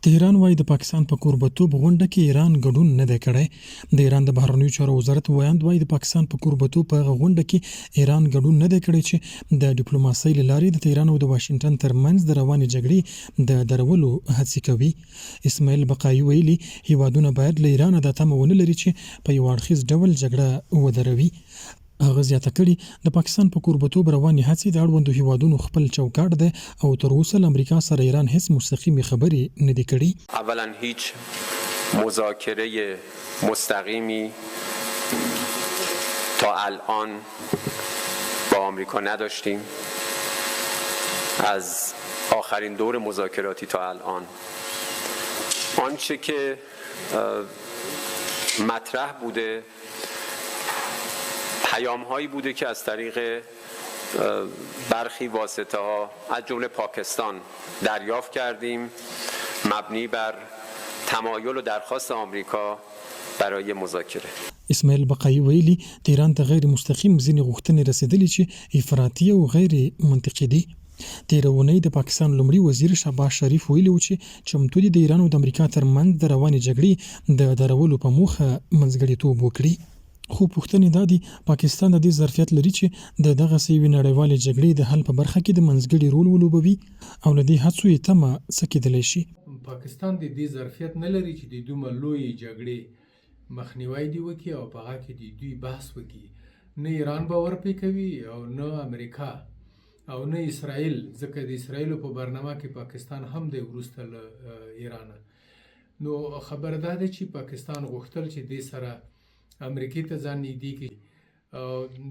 تهران وايي د پاکستان په کوربتوب غونډه کې ایران ګډون نه دی کړی. د ایران د بهرنیو چارو وزارت ویاند وايي د پاکستان په کوربتوب په هغه غونډه کې ایران ګډون نه دی کړی چې د ډیپلوماسۍ له لارې د تهران او د واشنګټن ترمنځ د روانې جګړې د درولو هڅې کوي. اسماعیل بقایي ویلي هیوادونه باید له ایران د تمه ونه لري چې په یو اړخیز ډول جګړه ودروي. هغه زیاته کړي د پاکستان په کوربتوب روانې هڅې د اړوندو هیوادونو خپل چوکاټ دی او تر اوسه له امریکا سره ایران هیڅ مستقیمې خبرې نه دي کړي. اولا هیچ مذاکره مستقیمی تا الان با آمریکا نداشتیم. از آخرین دور مذاکراتی تا الان آنچه که مطرح بوده پیام هایی بوده که از طریق برخی واسطه ها از جمله پاکستان دریافت کردیم مبنی بر تمایل و درخواست آمریکا برای مذاکره. اسماعیل بقایي ویلي د ایران ته غیر مستقیم ځینې غوښتنې رسیدلې چې افراطي او غیر منطقي دي. تېره اونۍ د پاکستان لومړي وزیر شهباز شریف ویلي و چې چمتو دي د ایران او د امریکا ترمنځ د روانې جګړې د درولو په موخه منځګړیتوب وکړي. خو پوښتنې دا دي پاکستان د دې ظرفیت لري چې د دغسې یوې نړیوالې جګړې د حل په برخه کې د منځګړي رول ولوبوي او له دې هڅو یې تمه څه کېدلی شي. پاکستان د دې ظرفیت نه لري چې د دومره لویې جګړې مخنیوی دې وکړي او په هغه کې د دوی بحث وکړي. نه ایران باور پرې کوي او نه امریکا او نه اسرائیل، ځکه د اسرائیلو په برنامه کې پاکستان هم دی وروسته له ایرانه. نو خبر دا ده چې پاکستان غوښتل چې دې سره امریکې ته ځان نږدې کړي.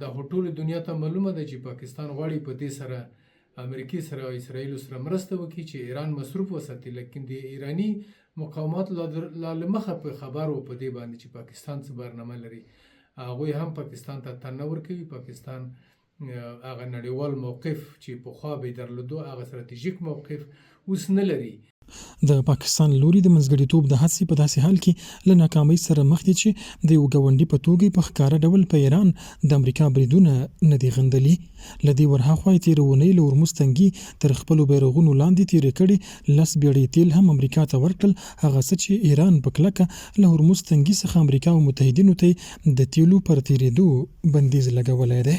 د ټولې دنیا ته معلومه ده چې پاکستان غواړي په دې سره امریکې سره او اسرائیلو سره مرسته وکړي چې ایران مصروف وساتي، لیکن د ایرانی مقاومت له مخه په خبر و په دې باندې چې پاکستان څه برنامه لري. هغوی هم پاکستان ته تن نه ورکوي. پاکستان هغه نړیوال موقف چې پخوا به یې درلودو هغه ستراتیژیک موقف اوس نه لري. د پاکستان لوري د منځګړیتوب د هڅې په داسې حال کې له ناکامۍ سره مخ دي چې د یو ګاونډي په توګه په ښکاره ډول په ایران د امریکا بریدونه نه دي غندلي. له دې ورهاخوا یې تېره اونۍ له هرمز تنګي تر خپلو بیرغونو لاندې تېرې کړې 10 بیړۍ تیل هم امریکا ته ورکړل، هغه څه چې ایران په کلکه له هرمز تنګي څخه امریکا او متحدینو ته د تیلو پر تېرېدو بندیز لګولی دی.